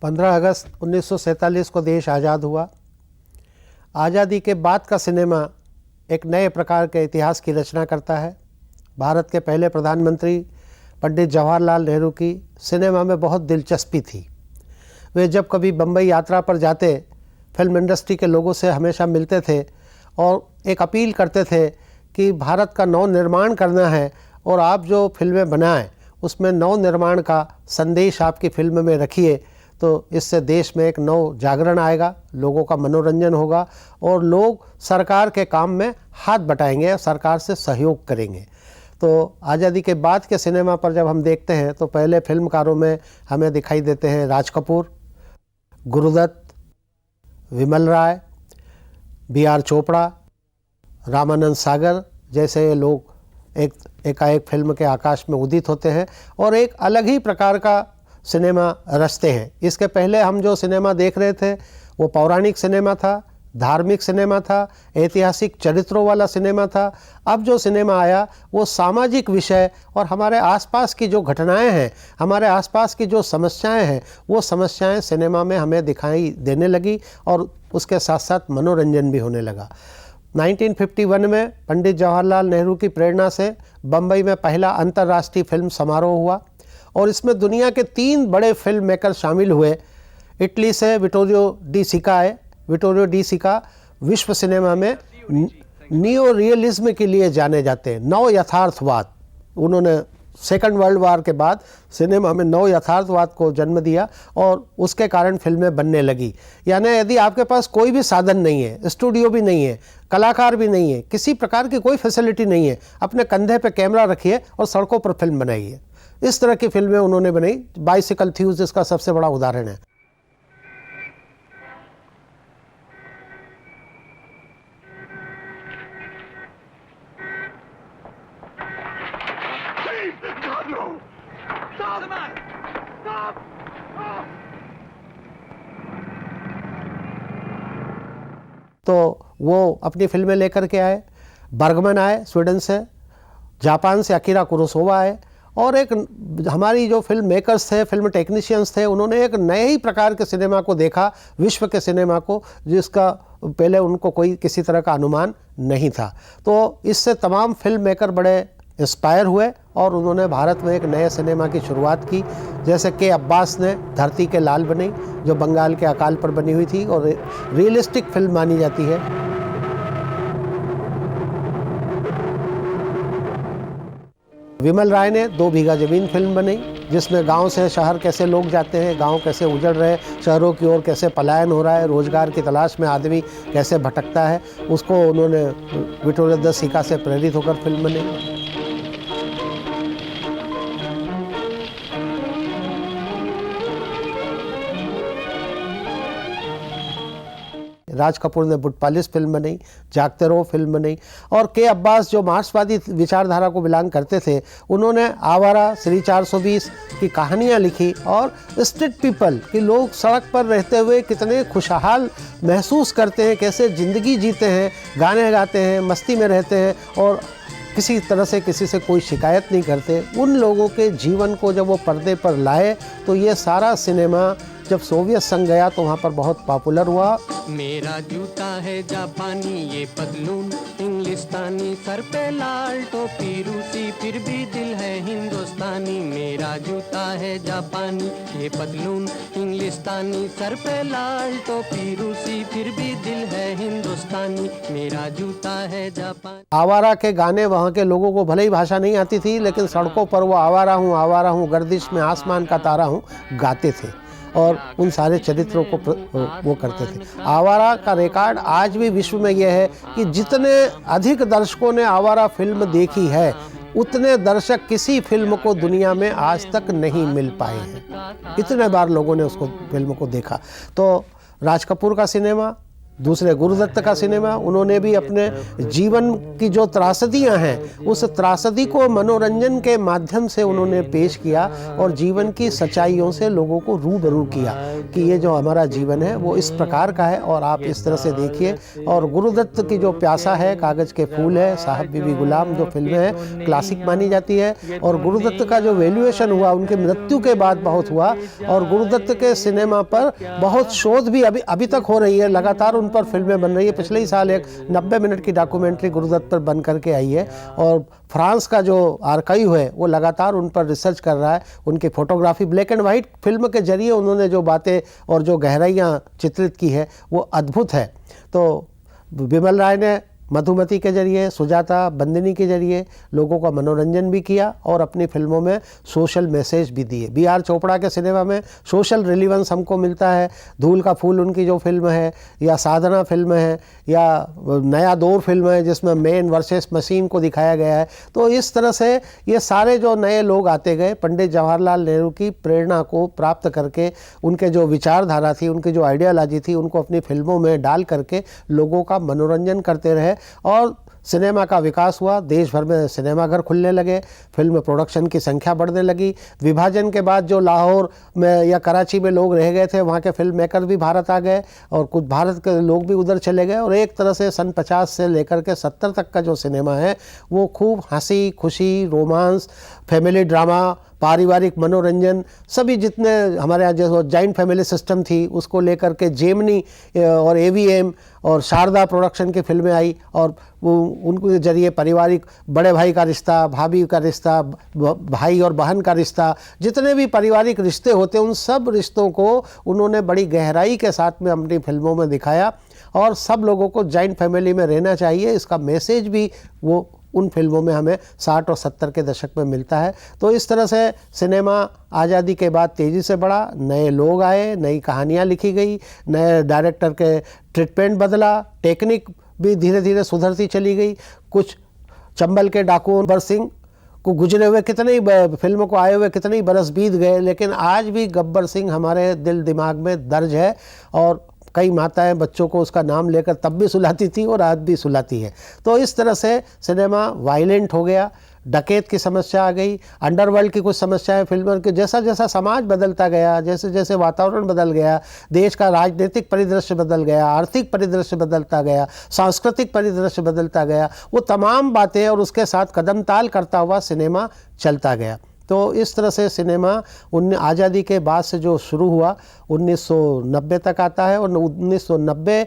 15 अगस्त 1947 को देश आज़ाद हुआ। आज़ादी के बाद का सिनेमा एक नए प्रकार के इतिहास की रचना करता है। भारत के पहले प्रधानमंत्री पंडित जवाहरलाल नेहरू की सिनेमा में बहुत दिलचस्पी थी। वे जब कभी बम्बई यात्रा पर जाते, फिल्म इंडस्ट्री के लोगों से हमेशा मिलते थे और एक अपील करते थे कि भारत का नव निर्माण करना है और आप जो फिल्में बनाएं उसमें नव निर्माण का संदेश आपकी फिल्म में रखिए, तो इससे देश में एक नव जागरण आएगा, लोगों का मनोरंजन होगा और लोग सरकार के काम में हाथ बटाएंगे, सरकार से सहयोग करेंगे। तो आज़ादी के बाद के सिनेमा पर जब हम देखते हैं तो पहले फिल्मकारों में हमें दिखाई देते हैं राज कपूर, गुरुदत्त, विमल राय, B.R. चोपड़ा, रामानंद सागर जैसे लोग एकाएक फिल्म के आकाश में उदित होते हैं और एक अलग ही प्रकार का सिनेमा रचते हैं। इसके पहले हम जो सिनेमा देख रहे थे वो पौराणिक सिनेमा था, धार्मिक सिनेमा था, ऐतिहासिक चरित्रों वाला सिनेमा था। अब जो सिनेमा आया वो सामाजिक विषय और हमारे आसपास की जो घटनाएं हैं, हमारे आसपास की जो समस्याएं हैं, वो समस्याएं सिनेमा में हमें दिखाई देने लगी और उसके साथ साथ मनोरंजन भी होने लगा। 1951 में पंडित जवाहरलाल नेहरू की प्रेरणा से बम्बई में पहला अंतर्राष्ट्रीय फिल्म समारोह हुआ और इसमें दुनिया के 3 बड़े फिल्म मेकर शामिल हुए। इटली से विटोरियो डी सिका आए। विटोरियो डी सिका विश्व सिनेमा में नियो रियलिज्म के लिए जाने जाते हैं, नव यथार्थवाद। उन्होंने सेकंड वर्ल्ड वार के बाद सिनेमा में नव यथार्थवाद को जन्म दिया और उसके कारण फिल्में बनने लगी। यानी यदि आपके पास कोई भी साधन नहीं है, स्टूडियो भी नहीं है, कलाकार भी नहीं है, किसी प्रकार की कोई फैसिलिटी नहीं है, अपने कंधे पे कैमरा रखिए और सड़कों पर फिल्म बनाइए। इस तरह की फिल्में उन्होंने बनाई। बाइसिकल थीव्स इसका सबसे बड़ा उदाहरण है। तो वो अपनी फिल्में लेकर के आए। बर्गमन आए स्वीडन से, जापान से अकीरा कुरोसावा आए और एक हमारी जो फिल्म मेकर्स थे, फिल्म टेक्नीशियंस थे, उन्होंने एक नए ही प्रकार के सिनेमा को देखा, विश्व के सिनेमा को, जिसका पहले उनको कोई किसी तरह का अनुमान नहीं था। तो इससे तमाम फिल्म मेकर बड़े इंस्पायर हुए और उन्होंने भारत में एक नए सिनेमा की शुरुआत की। जैसे के अब्बास ने धरती के लाल बनाई, जो बंगाल के अकाल पर बनी हुई थी और रियलिस्टिक फिल्म मानी जाती है। विमल राय ने 2 बीघा ज़मीन फिल्म बनाई, जिसमें गांव से शहर कैसे लोग जाते हैं, गांव कैसे उजड़ रहे हैं, शहरों की ओर कैसे पलायन हो रहा है, रोजगार की तलाश में आदमी कैसे भटकता है, उसको उन्होंने विटोरियो द सिका से प्रेरित होकर फिल्म बनाई। राज कपूर ने बुटपालिश फिल्म बनाई, जागते रहो फिल्म बनाई और के अब्बास जो मार्क्सवादी विचारधारा को बिलोंग करते थे, उन्होंने आवारा, श्री 420 की कहानियाँ लिखी और स्ट्रीट पीपल कि लोग सड़क पर रहते हुए कितने खुशहाल महसूस करते हैं, कैसे ज़िंदगी जीते हैं, गाने गाते हैं, मस्ती में रहते हैं और किसी तरह से किसी से कोई शिकायत नहीं करते। उन लोगों के जीवन को जब वो पर्दे पर लाए तो ये सारा सिनेमा जब सोवियत संघ गया तो वहाँ पर बहुत पॉपुलर हुआ। मेरा जूता है जापानी, ये पतलून इंग्लिस्तानी, सर पे लाल टोपी रूसी, फिर भी दिल है हिंदुस्तानी। मेरा जूता है जापानी, ये पतलून इंग्लिस्तानी, सर पे लाल टोपी रूसी, फिर भी दिल है हिंदुस्तानी। मेरा जूता है जापानी। आवारा के गाने वहाँ के लोगों को भले ही भाषा नहीं आती थी, लेकिन सड़कों पर वो आवारा हूँ, गर्दिश में आसमान का तारा हूँ गाते थे और उन सारे चरित्रों को वो करते थे। आवारा का रिकॉर्ड आज भी विश्व में यह है कि जितने अधिक दर्शकों ने आवारा फिल्म देखी है, उतने दर्शक किसी फिल्म को दुनिया में आज तक नहीं मिल पाए हैं। इतने बार लोगों ने उसको फिल्म को देखा। तो राज कपूर का सिनेमा दूसरे गुरुदत्त का सिनेमा, उन्होंने भी अपने जीवन की जो त्रासदियां हैं उस त्रासदी को मनोरंजन के माध्यम से उन्होंने पेश किया और जीवन की सच्चाइयों से लोगों को रूबरू किया कि ये जो हमारा जीवन है वो इस प्रकार का है और आप इस तरह से देखिए। और गुरुदत्त की जो प्यासा है, कागज़ के फूल है, साहब बीबी गुलाम जो फिल्में हैं क्लासिक मानी जाती है। और गुरुदत्त का जो वैल्यूएशन हुआ उनके मृत्यु के बाद बहुत हुआ और गुरुदत्त के सिनेमा पर बहुत शोध भी अभी तक हो रही है, लगातार उन पर फिल्में बन रही है। पिछले ही साल एक 90 मिनट की डॉक्यूमेंट्री गुरुदत्त पर बन करके आई है और फ्रांस का जो आर्काइव है वो लगातार उन पर रिसर्च कर रहा है। उनकी photography black and white film के जरिए उन्होंने जो बातें और जो गहराइयाँ चित्रित की है वो अद्भुत है। तो बिमल राय ने मधुमती के जरिए, सुजाता, बंदिनी के जरिए लोगों का मनोरंजन भी किया और अपनी फिल्मों में सोशल मैसेज भी दिए। बी.आर. चोपड़ा के सिनेमा में सोशल रिलीवेंस हमको मिलता है। धूल का फूल उनकी जो फिल्म है, या साधना फिल्म है, या नया दौर फिल्म है जिसमें मैन वर्सेस मशीन को दिखाया गया है। तो इस तरह से ये सारे जो नए लोग आते गए, पंडित जवाहरलाल नेहरू की प्रेरणा को प्राप्त करके उनके जो विचारधारा थी, उनकी जो आइडियोलॉजी थी, उनको अपनी फिल्मों में डाल करके लोगों का मनोरंजन करते रहे और सिनेमा का विकास हुआ। देश भर में सिनेमाघर खुलने लगे, फिल्म प्रोडक्शन की संख्या बढ़ने लगी। विभाजन के बाद जो लाहौर में या कराची में लोग रह गए थे, वहाँ के फिल्म मेकर भी भारत आ गए और कुछ भारत के लोग भी उधर चले गए। और एक तरह से सन 50 से लेकर के 70 तक का जो सिनेमा है वो खूब हंसी खुशी, रोमांस, फैमिली ड्रामा, पारिवारिक मनोरंजन, सभी जितने हमारे यहाँ जो जॉइंट फैमिली सिस्टम थी उसको लेकर के जेमिनी और एवीएम और शारदा प्रोडक्शन की फिल्में आई और वो उनके जरिए पारिवारिक बड़े भाई का रिश्ता, भाभी का रिश्ता, भाई और बहन का रिश्ता, जितने भी पारिवारिक रिश्ते होते हैं उन सब रिश्तों को उन्होंने बड़ी गहराई के साथ में अपनी फिल्मों में दिखाया और सब लोगों को जॉइंट फैमिली में रहना चाहिए, इसका मैसेज भी वो उन फिल्मों में हमें 60 और 70 के दशक में मिलता है। तो इस तरह से सिनेमा आज़ादी के बाद तेज़ी से बढ़ा, नए लोग आए, नई कहानियाँ लिखी गई, नए डायरेक्टर के ट्रीटमेंट बदला, टेक्निक भी धीरे धीरे सुधरती चली गई। कुछ चंबल के डाकुओं गब्बर सिंह को गुजरे हुए कितने ही फिल्मों को आए हुए कितने ही बरस बीत गए, लेकिन आज भी गब्बर सिंह हमारे दिल दिमाग में दर्ज है और कई माताएं बच्चों को उसका नाम लेकर तब भी सुलाती थी और आज भी सुलाती है। तो इस तरह से सिनेमा वायलेंट हो गया, डकैत की समस्या आ गई, अंडरवर्ल्ड की कुछ समस्याएं फिल्मों के जैसा जैसा समाज बदलता गया, जैसे जैसे वातावरण बदल गया, देश का राजनीतिक परिदृश्य बदल गया, आर्थिक परिदृश्य बदलता गया, सांस्कृतिक परिदृश्य बदलता गया, वो तमाम बातें और उसके साथ कदम ताल करता हुआ सिनेमा चलता गया। तो इस तरह से सिनेमा आज़ादी के बाद से जो शुरू हुआ 1990 तक आता है। और 1990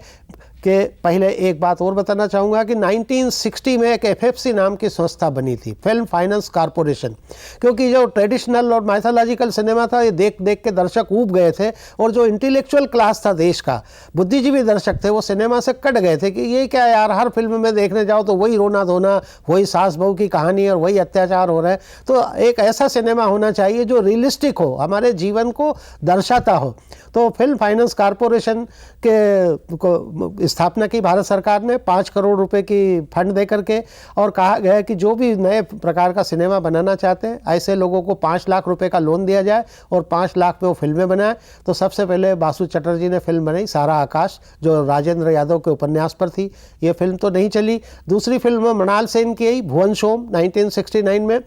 के पहले एक बात और बताना चाहूँगा कि 1960 में एक एफएफसी नाम की संस्था बनी थी, फिल्म फाइनेंस कॉरपोरेशन, क्योंकि जो ट्रेडिशनल और माइथोलॉजिकल सिनेमा था ये देख देख के दर्शक ऊब गए थे और जो इंटेलेक्चुअल क्लास था देश का, बुद्धिजीवी दर्शक थे, वो सिनेमा से कट गए थे कि ये क्या यार, हर फिल्म में देखने जाओ तो वही रोना धोना, वही सास बहू की कहानी और वही अत्याचार हो रहा है। तो एक ऐसा सिनेमा होना चाहिए जो रियलिस्टिक हो, हमारे जीवन को दर्शाता हो। तो फिल्म फाइनेंस कॉरपोरेशन के स्थापना की भारत सरकार ने 5 करोड़ रुपए की फंड दे करके, और कहा गया कि जो भी नए प्रकार का सिनेमा बनाना चाहते हैं ऐसे लोगों को 5 लाख रुपए का लोन दिया जाए और 5 लाख में वो फिल्में बनाए। तो सबसे पहले बासु चटर्जी ने फिल्म बनाई सारा आकाश, जो राजेंद्र यादव के उपन्यास पर थी। ये फिल्म तो नहीं चली। दूसरी फिल्म मृणाल सेन की आई भुवन सोम 1969 में,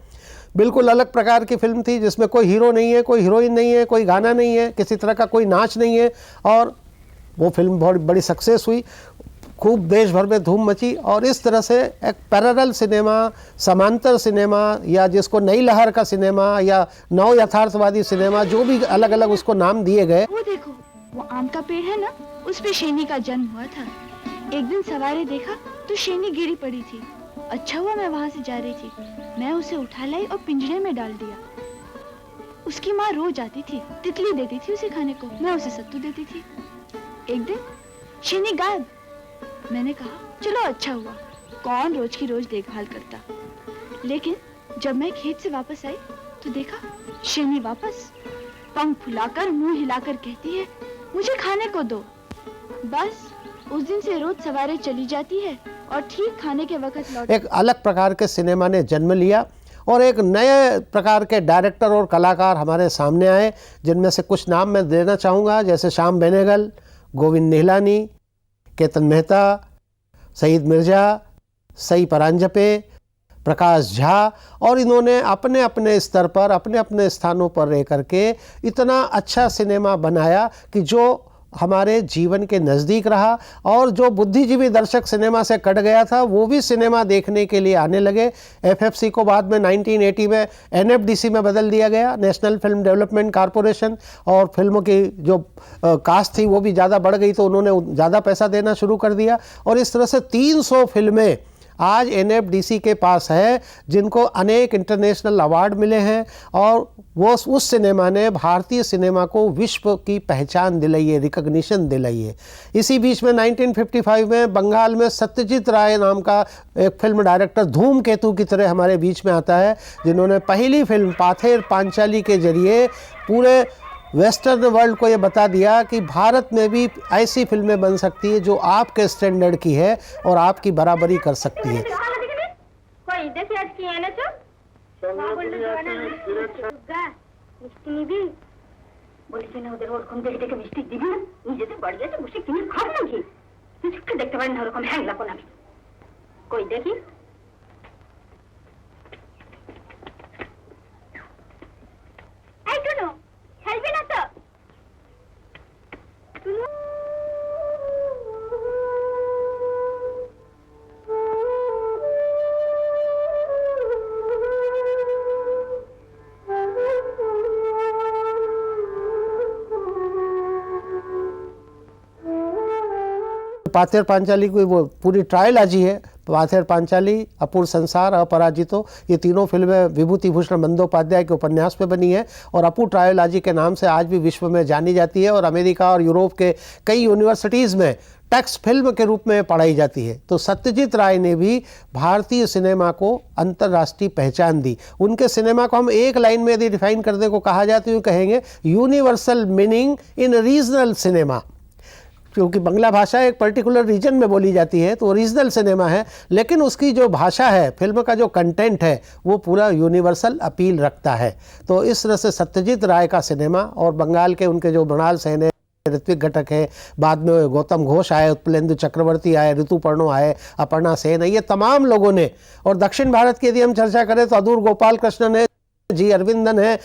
बिल्कुल अलग प्रकार की फिल्म थी जिसमें कोई हीरो नहीं है, कोई हीरोइन नहीं है, कोई गाना नहीं है, किसी तरह का कोई नाच नहीं है, और वो फिल्म बहुत बड़ी सक्सेस हुई, खूब देश भर में धूम मची। और इस तरह से एक पैरेलल सिनेमा, समांतर सिनेमा, या जिसको नई लहर का सिनेमा या नव यथार्थवादी सिनेमा, जो भी अलग अलग उसको नाम दिए गए। वो देखो, वो आम का पेड़ है ना, उस पे शेनी का जन्म हुआ था। एक दिन सवारे देखा तो शेनी गिरी पड़ी थी। अच्छा हुआ मैं वहाँ से जा रही थी, मैं उसे उठा लाई और पिंजरे में डाल दिया। उसकी माँ रोज आती थी, तितली देती थी उसे खाने को, मैं उसे सत्तू देती थी। एक दिन शेनी गायब। मैंने कहा चलो अच्छा हुआ, कौन रोज की रोज देखभाल करता। लेकिन जब मैं खेत से वापस आई तो देखा शेनी वापस, पंख फुलाकर मुंह हिलाकर कहती है मुझे खाने को दो। बस उस दिन से रोज सवारे चली जाती है और ठीक खाने के वक्त लौट। एक अलग प्रकार के सिनेमा ने जन्म लिया और एक नए प्रकार के डायरेक्टर और कलाकार हमारे सामने आए, जिनमें से कुछ नाम मैं देना चाहूँगा, जैसे श्याम बेनेगल, गोविंद निहलानी, केतन मेहता, सईद मिर्जा, सई परांजपे, प्रकाश झा, और इन्होंने अपने अपने स्तर पर अपने अपने स्थानों पर रह करके इतना अच्छा सिनेमा बनाया कि जो हमारे जीवन के नज़दीक रहा, और जो बुद्धिजीवी दर्शक सिनेमा से कट गया था वो भी सिनेमा देखने के लिए आने लगे। एफएफसी को बाद में 1980 में एनएफडीसी में बदल दिया गया, नेशनल फिल्म डेवलपमेंट कॉरपोरेशन, और फिल्मों की जो कास्ट थी वो भी ज़्यादा बढ़ गई तो उन्होंने ज़्यादा पैसा देना शुरू कर दिया, और इस तरह से 300 फिल्में आज एनएफडीसी के पास है जिनको अनेक इंटरनेशनल अवार्ड मिले हैं, और वो उस सिनेमा ने भारतीय सिनेमा को विश्व की पहचान दिलाई है, रिकग्निशन दिलाई है। इसी बीच में 1955 में बंगाल में सत्यजीत राय नाम का एक फिल्म डायरेक्टर धूमकेतु की तरह हमारे बीच में आता है, जिन्होंने पहली फिल्म पाथेर पांचाली के जरिए पूरे वेस्टर्न वर्ल्ड को ये बता दिया कि भारत में भी ऐसी फिल्में बन सकती है जो आपके स्टैंडर्ड की है और आपकी बराबरी कर सकती है। पाथेर पांचाली की वो पूरी ट्रायलॉजी है, पाथेर पांचाली, अपूर्व संसार, अपराजितो, ये तीनों फिल्में विभूति भूषण बंदोपाध्याय के उपन्यास पे बनी है, और अपू ट्रायलॉजी के नाम से आज भी विश्व में जानी जाती है, और अमेरिका और यूरोप के कई यूनिवर्सिटीज़ में टेक्स्ट फिल्म के रूप में पढ़ाई जाती है। तो सत्यजीत राय ने भी भारतीय सिनेमा को अंतर्राष्ट्रीय पहचान दी। उनके सिनेमा को हम एक लाइन में यदि डिफाइन करने को कहा जाए तो यूँ कहेंगे universal meaning in regional cinema, क्योंकि बांग्ला भाषा एक पर्टिकुलर रीजन में बोली जाती है तो रीजनल सिनेमा है, लेकिन उसकी जो भाषा है, फिल्म का जो कंटेंट है, वो पूरा यूनिवर्सल अपील रखता है। तो इस तरह से सत्यजीत राय का सिनेमा, और बंगाल के उनके जो मृणाल सेन है, ऋत्विक घटक है, बाद में गौतम घोष आए, उत्पलेंदु चक्रवर्ती आए, ऋतुपर्णो आए, अपर्णा सेन है, ये तमाम लोगों ने, और दक्षिण भारत की यदि हम चर्चा करें तो अदूर गोपाल कृष्णन है, जी अरविंदन है,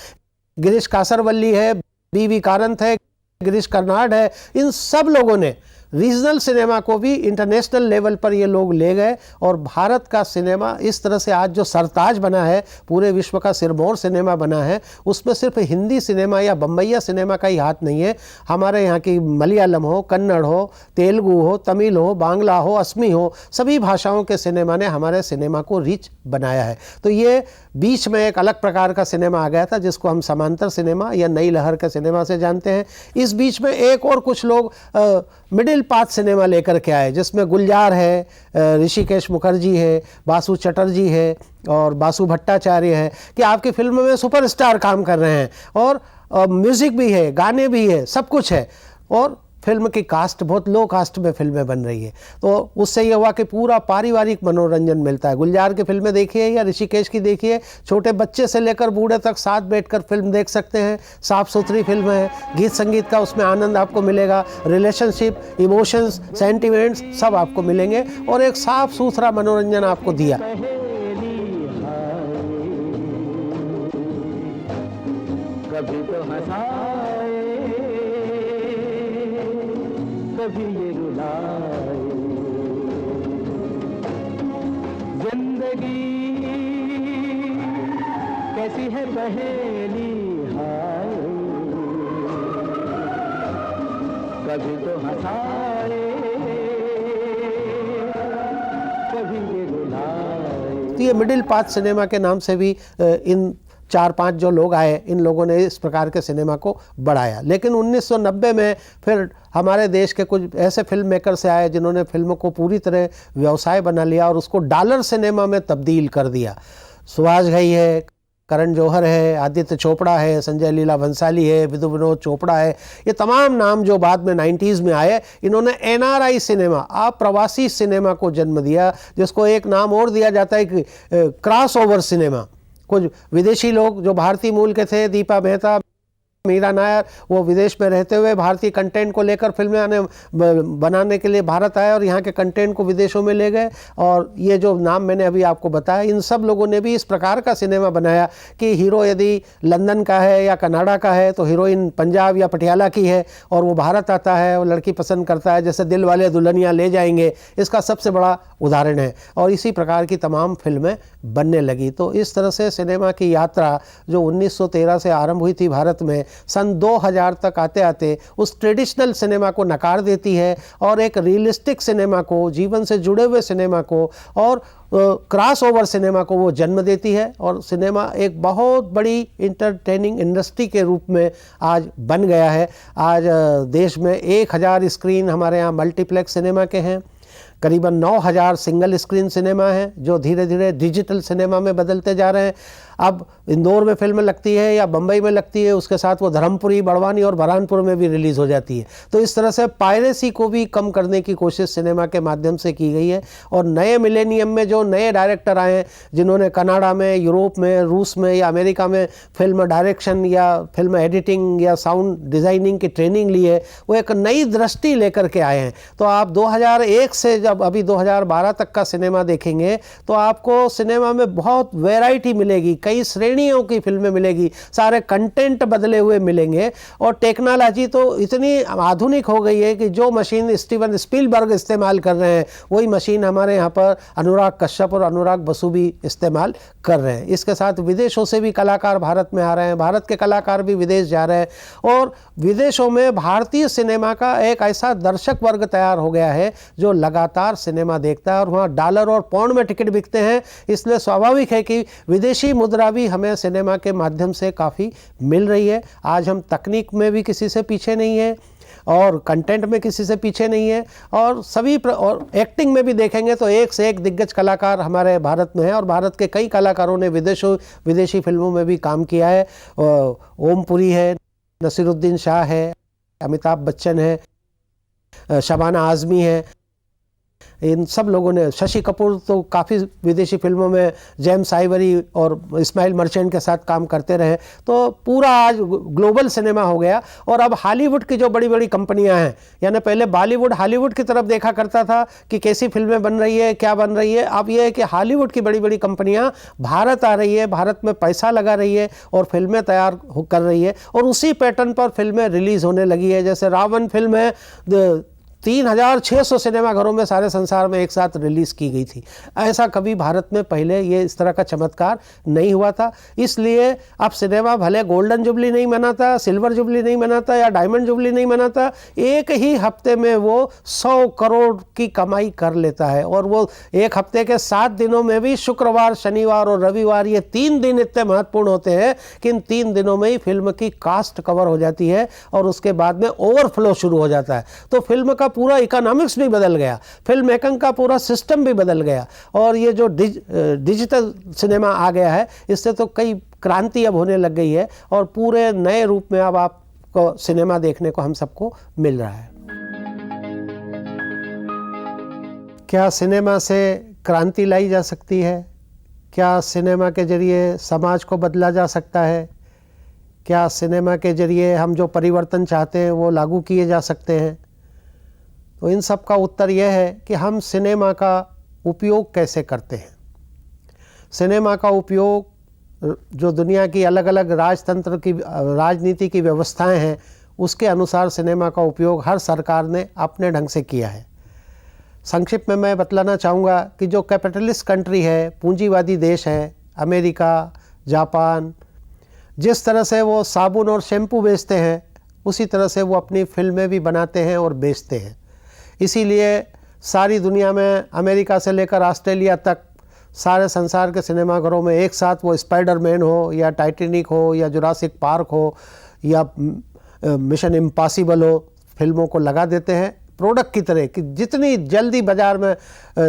गिरीश कासरवल्ली है, बी कारंत है, गिरीश कर्नाड है, इन सब लोगों ने रीजनल सिनेमा को भी इंटरनेशनल लेवल पर ये लोग ले गए, और भारत का सिनेमा इस तरह से आज जो सरताज बना है, पूरे विश्व का सिरमौर सिनेमा बना है, उसमें सिर्फ हिंदी सिनेमा या बम्बैया सिनेमा का ही हाथ नहीं है। हमारे यहाँ की मलयालम हो, कन्नड़ हो, तेलुगु हो, तमिल हो, बांग्ला हो, असमी हो, सभी भाषाओं के सिनेमा ने हमारे सिनेमा को रिच बनाया है। तो ये बीच में एक अलग प्रकार का सिनेमा आ गया था जिसको हम समांतर सिनेमा या नई लहर के सिनेमा से जानते हैं। इस बीच में एक और कुछ लोग मिडिल पाथ सिनेमा लेकर के आए, जिसमें गुलजार है, ऋषिकेश मुखर्जी है, बासु चटर्जी है और बासु भट्टाचार्य है, कि आपकी फिल्म में सुपरस्टार काम कर रहे हैं, और म्यूज़िक भी है, गाने भी है, सब कुछ है, और फिल्म की कास्ट बहुत लो कास्ट में फिल्में बन रही है। तो उससे ये हुआ कि पूरा पारिवारिक मनोरंजन मिलता है। गुलजार की फिल्में देखिए या ऋषिकेश की देखिए, छोटे बच्चे से लेकर बूढ़े तक साथ बैठकर फिल्म देख सकते हैं। साफ़ सुथरी फिल्म है, गीत संगीत का उसमें आनंद आपको मिलेगा, रिलेशनशिप, इमोशंस, सेंटिमेंट्स सब आपको मिलेंगे, और एक साफ सुथरा मनोरंजन आपको दिया। कभी तो हंसाए, कभी ये रुलाए, जिंदगी कैसी है पहेली, हाय कभी तो हंसाए, कभी ये रुलाए। तो ये मिडिल पाथ सिनेमा के नाम से भी इन 4-5 जो लोग आए, इन लोगों ने इस प्रकार के सिनेमा को बढ़ाया। लेकिन 1990 में फिर हमारे देश के कुछ ऐसे फिल्म मेकर से आए जिन्होंने फिल्मों को पूरी तरह व्यवसाय बना लिया और उसको डॉलर सिनेमा में तब्दील कर दिया। सुभाष घई है, करण जौहर है, आदित्य चोपड़ा है, संजय लीला भंसाली है, विधु विनोद चोपड़ा है, ये तमाम नाम जो बाद में 90s में आए, इन्होंने NRI सिनेमा, अप्रवासी सिनेमा को जन्म दिया, जिसको एक नाम और दिया जाता है कि क्रॉस ओवर सिनेमा। कुछ विदेशी लोग जो भारतीय मूल के थे, दीपा मेहता, मीरा नायर वो विदेश में रहते हुए भारतीय कंटेंट को लेकर फिल्में बनाने के लिए भारत आए और यहाँ के कंटेंट को विदेशों में ले गए। और ये जो नाम मैंने अभी आपको बताया, इन सब लोगों ने भी इस प्रकार का सिनेमा बनाया कि हीरो यदि लंदन का है या कनाडा का है तो हीरोइन पंजाब या पटियाला की है और वो भारत आता है, वो लड़की पसंद करता है, जैसे दिल वाले दुल्हनिया ले जाएंगे इसका सबसे बड़ा उदाहरण है। और इसी प्रकार की तमाम फिल्में बनने लगी। तो इस तरह से सिनेमा की यात्रा जो 1913 से आरंभ हुई थी भारत में, सन 2000 तक आते आते उस ट्रेडिशनल सिनेमा को नकार देती है और एक रियलिस्टिक सिनेमा को, जीवन से जुड़े हुए सिनेमा को और क्रॉस ओवर सिनेमा को वो जन्म देती है। और सिनेमा एक बहुत बड़ी इंटरटेनिंग इंडस्ट्री के रूप में आज बन गया है। आज देश में 1000 स्क्रीन हमारे यहाँ मल्टीप्लेक्स सिनेमा के हैं, करीबन 9000 सिंगल स्क्रीन सिनेमा हैं जो धीरे धीरे डिजिटल सिनेमा में बदलते जा रहे हैं। अब इंदौर में फिल्म लगती है या बम्बई में लगती है, उसके साथ वो धर्मपुरी, बड़वानी और बरहानपुर में भी रिलीज़ हो जाती है। तो इस तरह से पायरेसी को भी कम करने की कोशिश सिनेमा के माध्यम से की गई है। और नए मिलेनियम में जो नए डायरेक्टर आए हैं, जिन्होंने कनाडा में, यूरोप में, रूस में या अमेरिका में फिल्म डायरेक्शन या फिल्म एडिटिंग या साउंड डिज़ाइनिंग की ट्रेनिंग ली है, वो एक नई दृष्टि लेकर के आए हैं। तो आप 2001 से जब अभी 2012 तक का सिनेमा देखेंगे तो आपको सिनेमा में बहुत वैरायटी मिलेगी, कई श्रेणियों की फिल्में मिलेगी, सारे कंटेंट बदले हुए मिलेंगे। और टेक्नोलॉजी तो इतनी आधुनिक हो गई है कि जो मशीन स्टीवन स्पीलबर्ग इस्तेमाल कर रहे हैं वही मशीन हमारे यहाँ पर अनुराग कश्यप और अनुराग बसु भी इस्तेमाल कर रहे हैं। इसके साथ विदेशों से भी कलाकार भारत में आ रहे हैं, भारत के कलाकार भी विदेश जा रहे हैं और विदेशों में भारतीय सिनेमा का एक ऐसा दर्शक वर्ग तैयार हो गया है जो लगातार सिनेमा देखता है और वहाँ डॉलर और पाउंड में टिकट बिकते हैं। इसलिए स्वाभाविक है कि विदेशी मुद्रा भी हमें सिनेमा के माध्यम से काफ़ी मिल रही है। आज हम तकनीक में भी किसी से पीछे नहीं है और कंटेंट में किसी से पीछे नहीं है और और एक्टिंग में भी देखेंगे तो एक से एक दिग्गज कलाकार हमारे भारत में हैं और भारत के कई कलाकारों ने विदेशी फिल्मों में भी काम किया है। ओम पुरी है, नसीरुद्दीन शाह है, अमिताभ बच्चन है, शबाना आज़मी है, इन सब लोगों ने, शशि कपूर तो काफ़ी विदेशी फिल्मों में जेम्स आइवरी और इस्माइल मर्चेंट के साथ काम करते रहे। तो पूरा आज ग्लोबल सिनेमा हो गया। और अब हॉलीवुड की जो बड़ी बड़ी कंपनियां हैं, यानी पहले बॉलीवुड हॉलीवुड की तरफ देखा करता था कि कैसी फिल्में बन रही है, क्या बन रही है। अब यह है कि हॉलीवुड की बड़ी बड़ी कंपनियां भारत आ रही है, भारत में पैसा लगा रही है और फिल्में तैयार कर रही है और उसी पैटर्न पर फिल्में रिलीज़ होने लगी है। जैसे रावण फिल्म है 3600 सिनेमाघरों में सारे संसार में एक साथ रिलीज़ की गई थी। ऐसा कभी भारत में पहले ये इस तरह का चमत्कार नहीं हुआ था। इसलिए अब सिनेमा भले गोल्डन जुबली नहीं मनाता, सिल्वर जुबली नहीं मनाता या डायमंड जुबली नहीं मनाता, एक ही हफ्ते में वो 100 करोड़ की कमाई कर लेता है। और वो एक हफ्ते के 7 दिनों में भी शुक्रवार, शनिवार और रविवार, ये 3 दिन इतने महत्वपूर्ण होते हैं कि इन 3 दिनों में ही फिल्म की कास्ट कवर हो जाती है और उसके बाद में ओवरफ्लो शुरू हो जाता है। तो फिल्म का पूरा इकोनॉमिक्स भी बदल गया, फिल्म मेकिंग का पूरा सिस्टम भी बदल गया। और ये जो डिजिटल सिनेमा आ गया है, इससे तो कई क्रांति अब होने लग गई है और पूरे नए रूप में अब आपको सिनेमा देखने को हम सबको मिल रहा है। क्या सिनेमा से क्रांति लाई जा सकती है? क्या सिनेमा के जरिए समाज को बदला जा सकता है? क्या सिनेमा के जरिए हम जो परिवर्तन चाहते हैं वो लागू किए जा सकते हैं? तो इन सब का उत्तर यह है कि हम सिनेमा का उपयोग कैसे करते हैं। सिनेमा का उपयोग जो दुनिया की अलग अलग राजतंत्र की, राजनीति की व्यवस्थाएं हैं, उसके अनुसार सिनेमा का उपयोग हर सरकार ने अपने ढंग से किया है। संक्षिप्त में मैं बतलाना चाहूँगा कि जो कैपिटलिस्ट कंट्री है, पूंजीवादी देश है, अमेरिका, जापान, जिस तरह से वो साबुन और शैम्पू बेचते हैं, उसी तरह से वो अपनी फिल्में भी बनाते हैं और बेचते हैं। इसीलिए सारी दुनिया में, अमेरिका से लेकर ऑस्ट्रेलिया तक, सारे संसार के सिनेमाघरों में एक साथ वो स्पाइडरमैन हो या टाइटैनिक हो या जुरासिक पार्क हो या मिशन इम्पॉसिबल हो, फिल्मों को लगा देते हैं प्रोडक्ट की तरह कि जितनी जल्दी बाज़ार में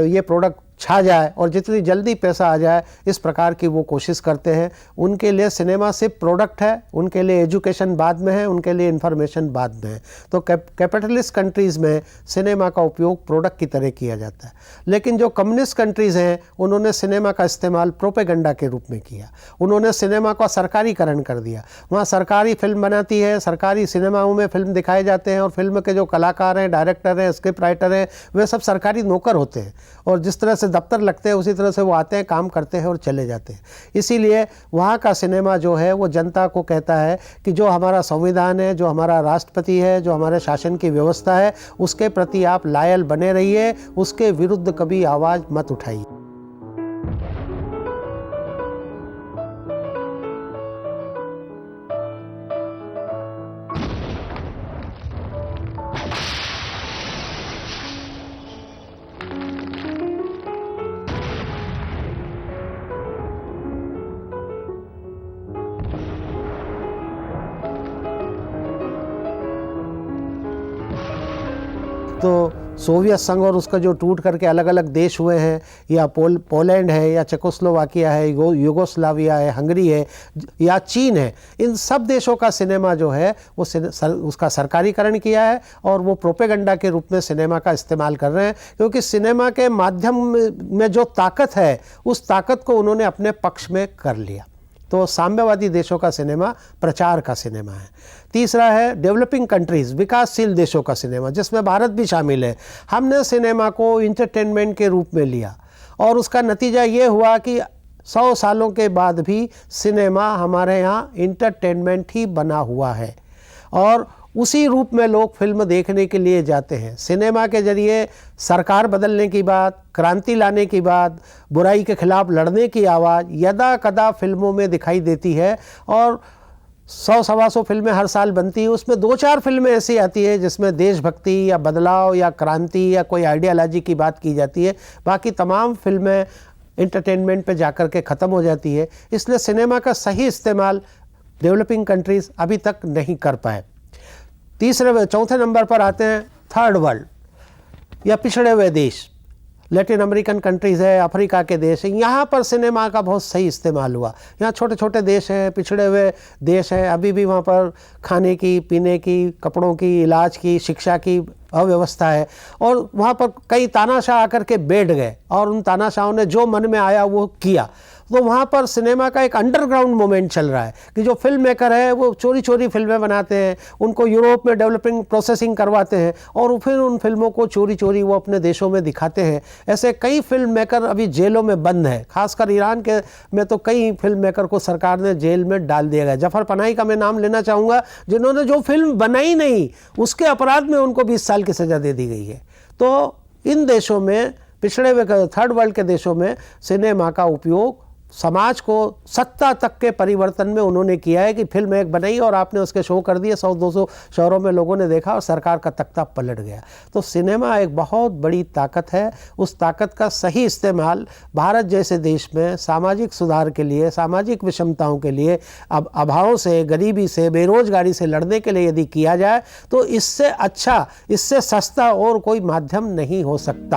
ये प्रोडक्ट छा जाए और जितनी जल्दी पैसा आ जाए, इस प्रकार की वो कोशिश करते हैं। उनके लिए सिनेमा सिर्फ प्रोडक्ट है, उनके लिए एजुकेशन बाद में है, उनके लिए इन्फॉर्मेशन बाद में है। तो कैपिटलिस्ट कंट्रीज़ में सिनेमा का उपयोग प्रोडक्ट की तरह किया जाता है। लेकिन जो कम्युनिस्ट कंट्रीज़ हैं, उन्होंने सिनेमा का इस्तेमाल प्रोपेगेंडा के रूप में किया। उन्होंने सिनेमा का सरकारीकरण कर दिया। वहाँ सरकारी फिल्म बनाती है, सरकारी सिनेमाओं में फिल्म दिखाए जाते हैं और फिल्म के जो कलाकार हैं, डायरेक्टर हैं, स्क्रिप्ट राइटर हैं, वे सब सरकारी नौकर होते हैं और जिस तरह से दफ्तर लगते हैं उसी तरह से वो आते हैं, काम करते हैं और चले जाते हैं। इसीलिए वहाँ का सिनेमा जो है वो जनता को कहता है कि जो हमारा संविधान है, जो हमारा राष्ट्रपति है, जो हमारे शासन की व्यवस्था है, उसके प्रति आप लायल बने रहिए, उसके विरुद्ध कभी आवाज़ मत उठाइए। तो सोवियत संघ और उसका जो टूट करके अलग अलग देश हुए हैं, या पोलैंड है, या चेकोस्लोवाकिया है, यूगोस्लाविया है, हंगरी है, या चीन है, इन सब देशों का सिनेमा जो है वो उसका सरकारीकरण किया है और वो प्रोपेगेंडा के रूप में सिनेमा का इस्तेमाल कर रहे हैं। क्योंकि सिनेमा के माध्यम में जो ताकत है, उस ताकत को उन्होंने अपने पक्ष में कर लिया। तो साम्यवादी देशों का सिनेमा प्रचार का सिनेमा है। तीसरा है डेवलपिंग कंट्रीज़, विकासशील देशों का सिनेमा, जिसमें भारत भी शामिल है। हमने सिनेमा को इंटरटेनमेंट के रूप में लिया और उसका नतीजा ये हुआ कि 100 सालों के बाद भी सिनेमा हमारे यहाँ इंटरटेनमेंट ही बना हुआ है और उसी रूप में लोग फिल्म देखने के लिए जाते हैं। सिनेमा के जरिए सरकार बदलने की बात, क्रांति लाने की बात, बुराई के खिलाफ लड़ने की आवाज़ यदा कदा फिल्मों में दिखाई देती है और 100-125 फिल्में हर साल बनती है। उसमें 2-4 फिल्में ऐसी आती है जिसमें देशभक्ति या बदलाव या क्रांति या कोई आइडियालॉजी की बात की जाती है। बाकी तमाम फिल्में इंटरटेनमेंट पे जाकर के ख़त्म हो जाती है। इसलिए सिनेमा का सही इस्तेमाल डेवलपिंग कंट्रीज़ अभी तक नहीं कर पाए। चौथे नंबर पर आते हैं थर्ड वर्ल्ड या पिछड़े हुए देश, लैटिन अमेरिकन कंट्रीज़ है, अफ्रीका के देश हैं। यहाँ पर सिनेमा का बहुत सही इस्तेमाल हुआ। यहाँ छोटे छोटे देश हैं, पिछड़े हुए देश हैं, अभी भी वहाँ पर खाने की, पीने की, कपड़ों की, इलाज की, शिक्षा की अव्यवस्था है और वहाँ पर कई तानाशाह आकर के बैठ गए और उन तानाशाहों ने जो मन में आया वो किया। तो वहाँ पर सिनेमा का एक अंडरग्राउंड मूवमेंट चल रहा है कि जो फिल्म मेकर है वो चोरी चोरी फिल्में बनाते हैं, उनको यूरोप में डेवलपिंग प्रोसेसिंग करवाते हैं और फिर उन फिल्मों को चोरी चोरी वो अपने देशों में दिखाते हैं। ऐसे कई फिल्म मेकर अभी जेलों में बंद हैं। खासकर ईरान के में तो कई फिल्म मेकर को सरकार ने जेल में डाल दिया गया। जफर पनाही का मैं नाम लेना चाहूँगा, जिन्होंने जो फिल्म बनाई नहीं उसके अपराध में उनको 20 साल की सज़ा दे दी गई है। तो इन देशों में, पिछड़े हुए थर्ड वर्ल्ड के देशों में सिनेमा का उपयोग समाज को सत्ता तक के परिवर्तन में उन्होंने किया है कि फिल्म एक बनाई और आपने उसके शो कर दिए, 100-200 शहरों में लोगों ने देखा और सरकार का तख्ता पलट गया। तो सिनेमा एक बहुत बड़ी ताकत है। उस ताकत का सही इस्तेमाल भारत जैसे देश में सामाजिक सुधार के लिए, सामाजिक विषमताओं के लिए, अब अभावों से, गरीबी से, बेरोजगारी से लड़ने के लिए यदि किया जाए तो इससे अच्छा, इससे सस्ता और कोई माध्यम नहीं हो सकता।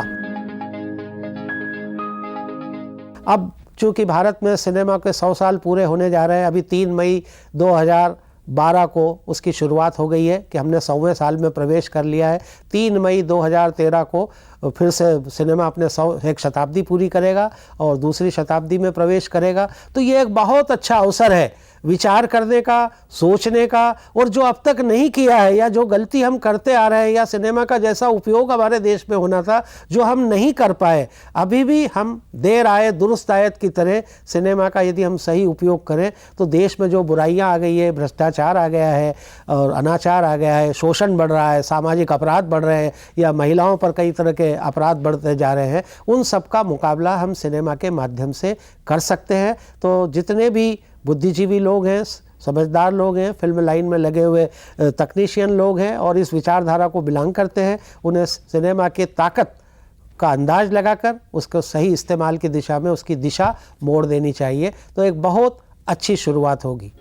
अब चूँकि भारत में सिनेमा के 100 साल पूरे होने जा रहे हैं, अभी 3 मई 2012 को उसकी शुरुआत हो गई है कि हमने 100वें साल में प्रवेश कर लिया है। 3 मई 2013 को फिर से सिनेमा अपने 101 शताब्दी पूरी करेगा और दूसरी शताब्दी में प्रवेश करेगा। तो ये एक बहुत अच्छा अवसर है विचार करने का, सोचने का, और जो अब तक नहीं किया है या जो गलती हम करते आ रहे हैं या सिनेमा का जैसा उपयोग हमारे देश में होना था जो हम नहीं कर पाए, अभी भी हम देर आए दुरुस्त आयत की तरह सिनेमा का यदि हम सही उपयोग करें तो देश में जो बुराइयां आ गई है, भ्रष्टाचार आ गया है और अनाचार आ गया है, शोषण बढ़ रहा है, सामाजिक अपराध बढ़ रहे हैं या महिलाओं पर कई तरह के अपराध बढ़ते जा रहे हैं, उन सब का मुकाबला हम सिनेमा के माध्यम से कर सकते हैं। तो जितने भी बुद्धिजीवी लोग हैं, समझदार लोग हैं, फिल्म लाइन में लगे हुए तकनीशियन लोग हैं और इस विचारधारा को बिलोंग करते हैं, उन्हें सिनेमा की ताकत का अंदाज लगाकर उसको सही इस्तेमाल की दिशा में उसकी दिशा मोड़ देनी चाहिए। तो एक बहुत अच्छी शुरुआत होगी।